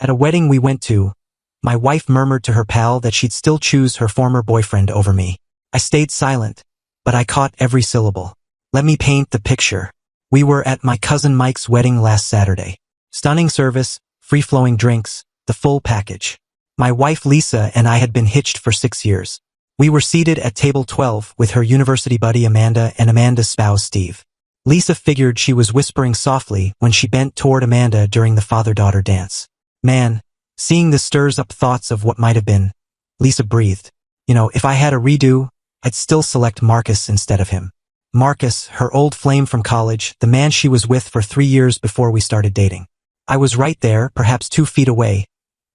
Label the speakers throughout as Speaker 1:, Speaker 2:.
Speaker 1: At a wedding we went to, my wife murmured to her pal that she'd still choose her former boyfriend over me. I stayed silent, but I caught every syllable. Let me paint the picture. We were at my cousin Mike's wedding last Saturday. Stunning service, free-flowing drinks, the full package. My wife Lisa and I had been hitched for 6 years. We were seated at table 12 with her university buddy Amanda and Amanda's spouse Steve. Lisa figured she was whispering softly when she bent toward Amanda during the father-daughter dance. Man, seeing this stirs up thoughts of what might have been. Lisa breathed. If I had a redo, I'd still select Marcus instead of him. Marcus, her old flame from college, the man she was with for 3 years before we started dating. I was right there, perhaps 2 feet away,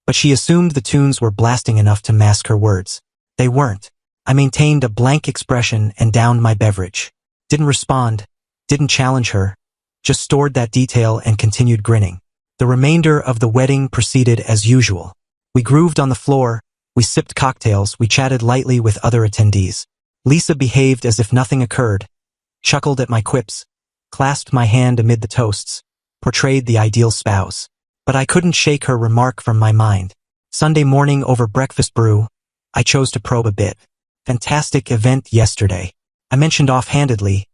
Speaker 1: but she assumed the tunes were blasting enough to mask her words. They weren't. I maintained a blank expression and downed my beverage. Didn't respond, didn't challenge her, just stored that detail and continued grinning. The remainder of the wedding proceeded as usual. We grooved on the floor, we sipped cocktails, we chatted lightly with other attendees. Lisa behaved as if nothing occurred, chuckled at my quips, clasped my hand amid the toasts, portrayed the ideal spouse. But I couldn't shake her remark from my mind. Sunday morning over breakfast brew, I chose to probe a bit. Fantastic event yesterday. I mentioned offhandedly.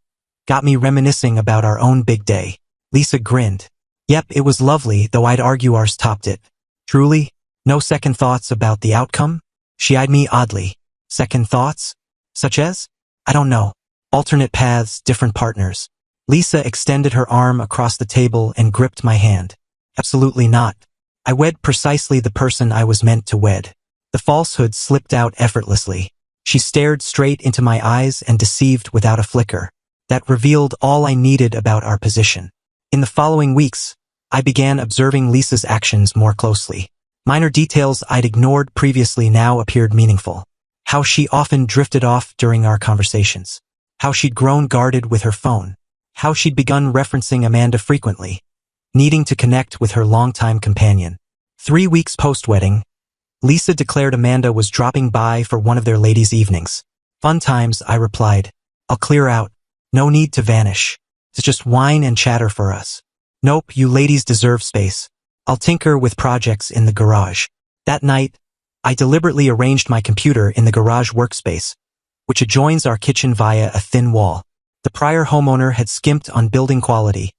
Speaker 1: Got me reminiscing about our own big day. Lisa grinned. Yep, it was lovely, though I'd argue ours topped it. Truly? No second thoughts about the outcome? She eyed me oddly. Second thoughts? Such as? I don't know. Alternate paths, different partners. Lisa extended her arm across the table and gripped my hand. Absolutely not. I wed precisely the person I was meant to wed. The falsehood slipped out effortlessly. She stared straight into my eyes and deceived without a flicker. That revealed all I needed about our position. In the following weeks, I began observing Lisa's actions more closely. Minor details I'd ignored previously now appeared meaningful. How she often drifted off during our conversations. How she'd grown guarded with her phone. How she'd begun referencing Amanda frequently, needing to connect with her longtime companion. 3 weeks post-wedding, Lisa declared Amanda was dropping by for one of their ladies' evenings. Fun times, I replied. I'll clear out. No need to vanish. It's just wine and chatter for us. Nope, you ladies deserve space. I'll tinker with projects in the garage. That night, I deliberately arranged my computer in the garage workspace, which adjoins our kitchen via a thin wall. The prior homeowner had skimped on building quality,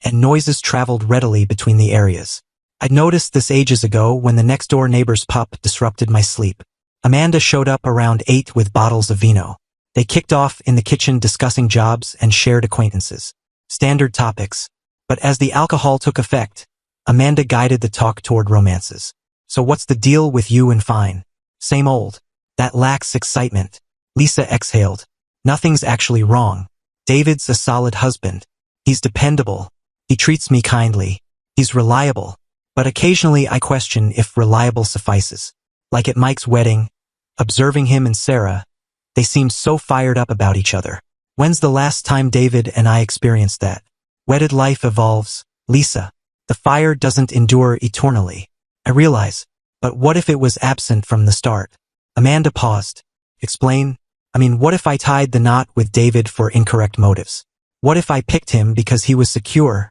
Speaker 1: and noises traveled readily between the areas. I'd noticed this ages ago when the next-door neighbor's pup disrupted my sleep. Amanda showed up around 8 with bottles of vino. They kicked off in the kitchen discussing jobs and shared acquaintances. Standard topics. But as the alcohol took effect, Amanda guided the talk toward romances. So what's the deal with you and Fine? Same old. That lacks excitement. Lisa exhaled. Nothing's actually wrong. David's a solid husband. He's dependable. He treats me kindly. He's reliable. But occasionally I question if reliable suffices. Like at Mike's wedding, observing him and Sarah, they seemed so fired up about each other. When's the last time David and I experienced that? Wedded life evolves, Lisa. The fire doesn't endure eternally. I realize. But what if it was absent from the start? Amanda paused. Explain? What if I tied the knot with David for incorrect motives? What if I picked him because he was secure,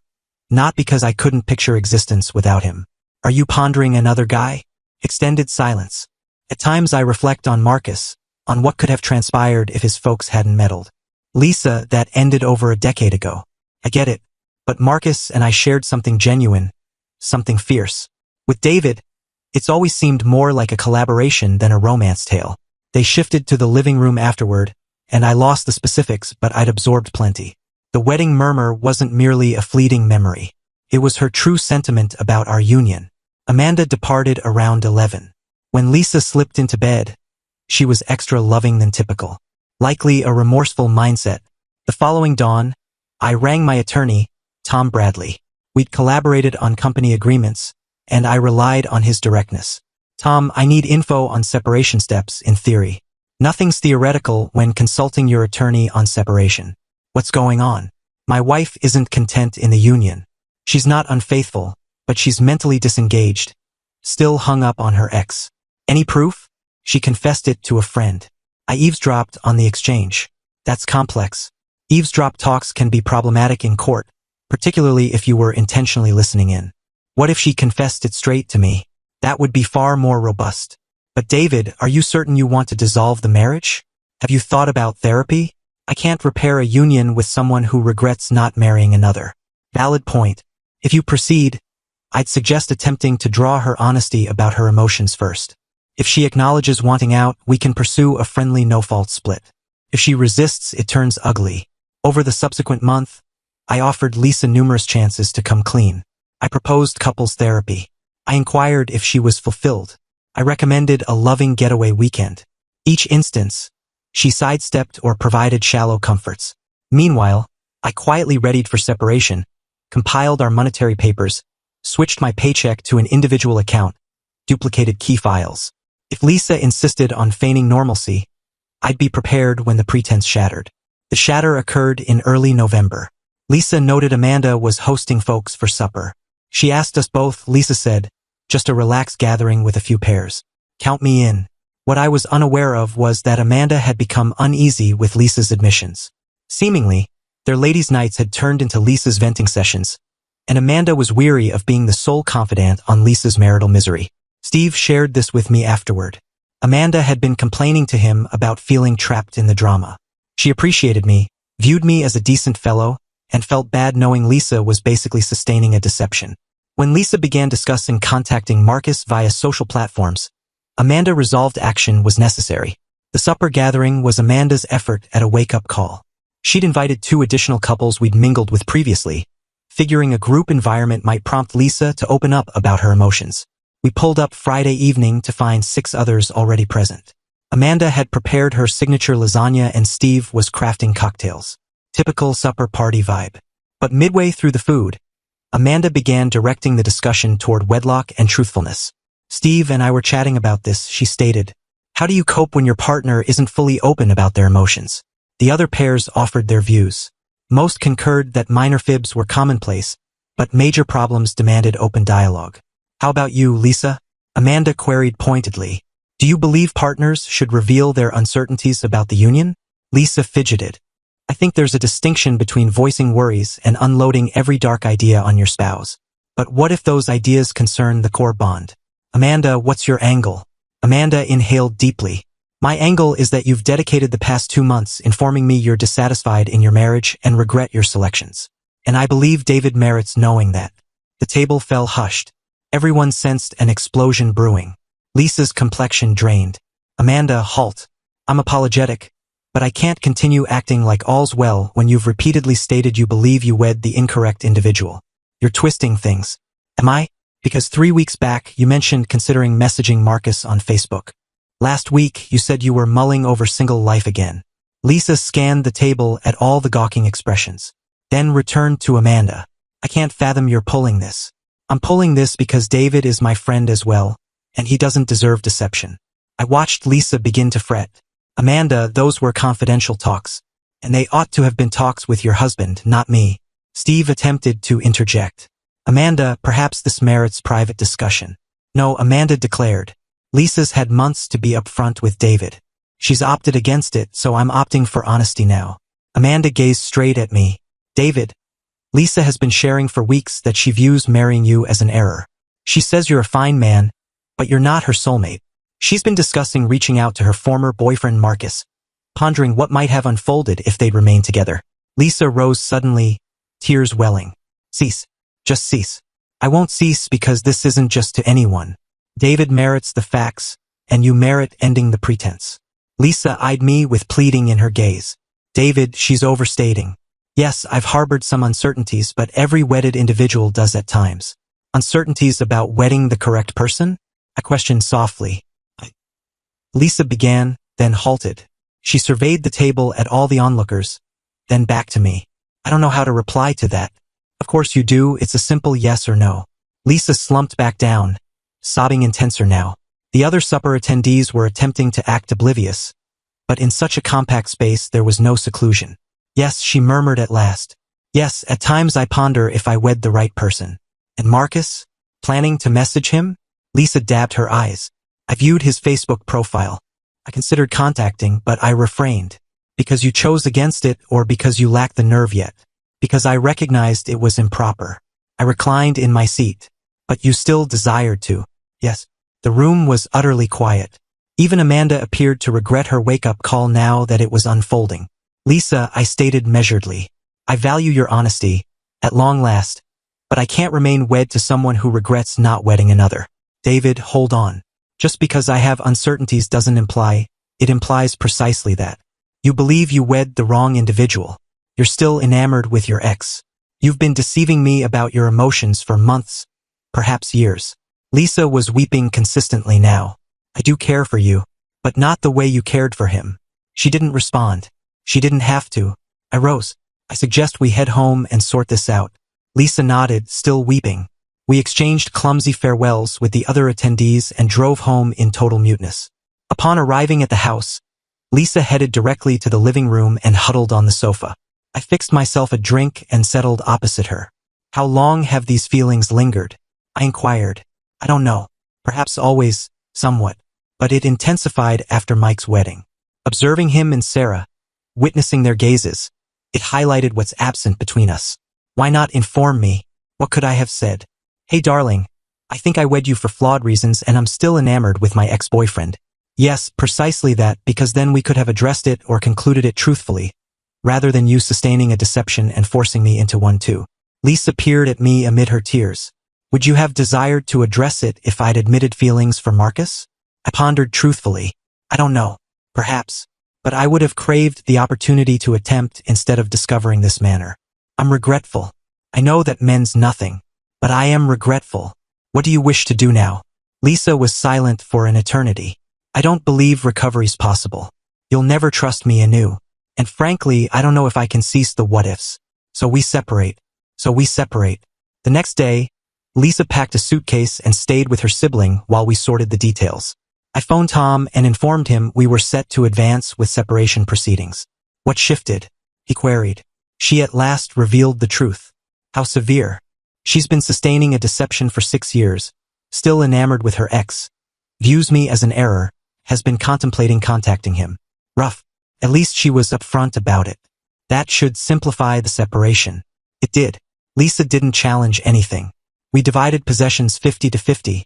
Speaker 1: not because I couldn't picture existence without him? Are you pondering another guy? Extended silence. At times I reflect on Marcus, on what could have transpired if his folks hadn't meddled. Lisa, that ended over a decade ago. I get it. But Marcus and I shared something genuine, something fierce. With David, it's always seemed more like a collaboration than a romance tale. They shifted to the living room afterward, and I lost the specifics, but I'd absorbed plenty. The wedding murmur wasn't merely a fleeting memory. It was her true sentiment about our union. Amanda departed around 11. When Lisa slipped into bed, she was extra loving than typical. Likely a remorseful mindset. The following dawn, I rang my attorney, Tom Bradley. We'd collaborated on company agreements, and I relied on his directness. Tom, I need info on separation steps in theory. Nothing's theoretical when consulting your attorney on separation. What's going on? My wife isn't content in the union. She's not unfaithful, but she's mentally disengaged, still hung up on her ex. Any proof? She confessed it to a friend. I eavesdropped on the exchange. That's complex. Eavesdrop talks can be problematic in court, particularly if you were intentionally listening in. What if she confessed it straight to me? That would be far more robust. But David, are you certain you want to dissolve the marriage? Have you thought about therapy? I can't repair a union with someone who regrets not marrying another. Valid point. If you proceed, I'd suggest attempting to draw her honesty about her emotions first. If she acknowledges wanting out, we can pursue a friendly no-fault split. If she resists, it turns ugly. Over the subsequent month, I offered Lisa numerous chances to come clean. I proposed couples therapy. I inquired if she was fulfilled. I recommended a loving getaway weekend. Each instance, she sidestepped or provided shallow comforts. Meanwhile, I quietly readied for separation, compiled our monetary papers, switched my paycheck to an individual account, duplicated key files. If Lisa insisted on feigning normalcy, I'd be prepared when the pretense shattered. The shatter occurred in early November. Lisa noted Amanda was hosting folks for supper. She asked us both. Lisa said, "Just a relaxed gathering with a few pairs. Count me in." What I was unaware of was that Amanda had become uneasy with Lisa's admissions. Seemingly, their ladies' nights had turned into Lisa's venting sessions, and Amanda was weary of being the sole confidant on Lisa's marital misery. Steve shared this with me afterward. Amanda had been complaining to him about feeling trapped in the drama. She appreciated me, viewed me as a decent fellow, and felt bad knowing Lisa was basically sustaining a deception. When Lisa began discussing contacting Marcus via social platforms, Amanda resolved action was necessary. The supper gathering was Amanda's effort at a wake-up call. She'd invited 2 additional couples we'd mingled with previously, figuring a group environment might prompt Lisa to open up about her emotions. We pulled up Friday evening to find 6 others already present. Amanda had prepared her signature lasagna and Steve was crafting cocktails. Typical supper party vibe. But midway through the food, Amanda began directing the discussion toward wedlock and truthfulness. "Steve and I were chatting about this," she stated. "How do you cope when your partner isn't fully open about their emotions?" The other pairs offered their views. Most concurred that minor fibs were commonplace, but major problems demanded open dialogue. "How about you, Lisa?" Amanda queried pointedly. "Do you believe partners should reveal their uncertainties about the union?" Lisa fidgeted. "I think there's a distinction between voicing worries and unloading every dark idea on your spouse. But what if those ideas concern the core bond?" "Amanda, what's your angle?" Amanda inhaled deeply. "My angle is that you've dedicated the past 2 months informing me you're dissatisfied in your marriage and regret your selections. And I believe David merits knowing that." The table fell hushed. Everyone sensed an explosion brewing. Lisa's complexion drained. "Amanda, halt. I'm apologetic, but I can't continue acting like all's well when you've repeatedly stated you believe you wed the incorrect individual. You're twisting things." "Am I? Because 3 weeks back you mentioned considering messaging Marcus on Facebook. Last week you said you were mulling over single life again." Lisa scanned the table at all the gawking expressions, then returned to Amanda. "I can't fathom you're pulling this. I'm pulling this because David is my friend as well, and he doesn't deserve deception." I watched Lisa begin to fret. "Amanda, those were confidential talks, and they ought to have been talks with your husband, not me." Steve attempted to interject. "Amanda, perhaps this merits private discussion." "No," Amanda declared. "Lisa's had months to be upfront with David. She's opted against it, so I'm opting for honesty now." Amanda gazed straight at me. "David, Lisa has been sharing for weeks that she views marrying you as an error. She says you're a fine man, but you're not her soulmate. She's been discussing reaching out to her former boyfriend Marcus, pondering what might have unfolded if they'd remained together." Lisa rose suddenly, tears welling. "Cease. Just cease." "I won't cease because this isn't just to anyone. David merits the facts, and you merit ending the pretense." Lisa eyed me with pleading in her gaze. "David, she's overstating. Yes, I've harbored some uncertainties, but every wedded individual does at times." "Uncertainties about wedding the correct person?" I questioned softly. Lisa began, then halted. She surveyed the table at all the onlookers, then back to me. "I don't know how to reply to that." "Of course you do, it's a simple yes or no." Lisa slumped back down, sobbing intenser now. The other supper attendees were attempting to act oblivious, but in such a compact space there was no seclusion. "Yes," she murmured at last. "Yes, at times I ponder if I wed the right person." "And Marcus? Planning to message him?" Lisa dabbed her eyes. "I viewed his Facebook profile. I considered contacting, but I refrained. Because you chose against it or because you lacked the nerve yet?" "Because I recognized it was improper." I reclined in my seat. "But you still desired to?" "Yes." The room was utterly quiet. Even Amanda appeared to regret her wake-up call now that it was unfolding. Lisa, I stated measuredly. I value your honesty, at long last, but I can't remain wed to someone who regrets not wedding another. David, hold on. Just because I have uncertainties doesn't imply, it implies precisely that. You believe you wed the wrong individual. You're still enamored with your ex. You've been deceiving me about your emotions for months, perhaps years. Lisa was weeping consistently now. I do care for you, but not the way you cared for him. She didn't respond. She didn't have to. I rose. I suggest we head home and sort this out. Lisa nodded, still weeping. We exchanged clumsy farewells with the other attendees and drove home in total muteness. Upon arriving at the house, Lisa headed directly to the living room and huddled on the sofa. I fixed myself a drink and settled opposite her. How long have these feelings lingered? I inquired. I don't know. Perhaps always, somewhat. But it intensified after Mike's wedding. Observing him and Sarah, witnessing their gazes, it highlighted what's absent between us. Why not inform me? What could I have said? Hey darling, I think I wed you for flawed reasons and I'm still enamored with my ex-boyfriend. Yes, precisely that, because then we could have addressed it or concluded it truthfully, rather than you sustaining a deception and forcing me into one too. Lisa peered at me amid her tears. Would you have desired to address it if I'd admitted feelings for Marcus? I pondered truthfully. I don't know. Perhaps. But I would have craved the opportunity to attempt instead of discovering this manner. I'm regretful. I know that means nothing. But I am regretful. What do you wish to do now? Lisa was silent for an eternity. I don't believe recovery's possible. You'll never trust me anew. And frankly, I don't know if I can cease the what-ifs. So we separate. The next day, Lisa packed a suitcase and stayed with her sibling while we sorted the details. I phoned Tom and informed him we were set to advance with separation proceedings. What shifted? He queried. She at last revealed the truth. How severe? She's been sustaining a deception for 6 years, still enamored with her ex, views me as an error, has been contemplating contacting him. Rough. At least she was upfront about it. That should simplify the separation. It did. Lisa didn't challenge anything. We divided possessions 50-50,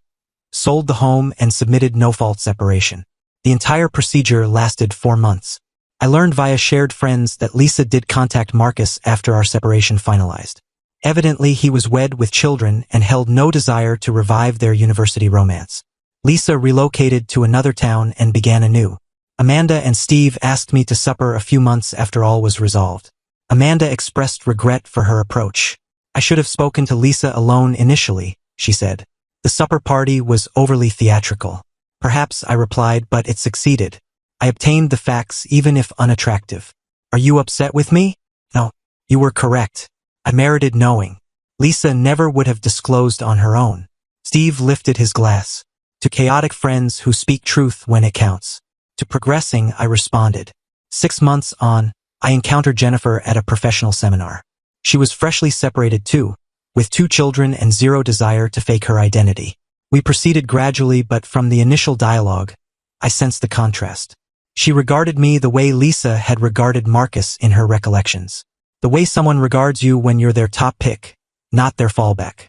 Speaker 1: sold the home and submitted no-fault separation. The entire procedure lasted 4 months. I learned via shared friends that Lisa did contact Marcus after our separation finalized. Evidently, he was wed with children and held no desire to revive their university romance. Lisa relocated to another town and began anew. Amanda and Steve asked me to supper a few months after all was resolved. Amanda expressed regret for her approach. I should have spoken to Lisa alone initially, she said. The supper party was overly theatrical. Perhaps, I replied, but it succeeded. I obtained the facts even if unattractive. Are you upset with me? No, you were correct. I merited knowing. Lisa never would have disclosed on her own. Steve lifted his glass. To chaotic friends who speak truth when it counts. To progressing, I responded. 6 months on, I encountered Jennifer at a professional seminar. She was freshly separated too, with 2 children and zero desire to fake her identity. We proceeded gradually, but from the initial dialogue, I sensed the contrast. She regarded me the way Lisa had regarded Marcus in her recollections. The way someone regards you when you're their top pick, not their fallback.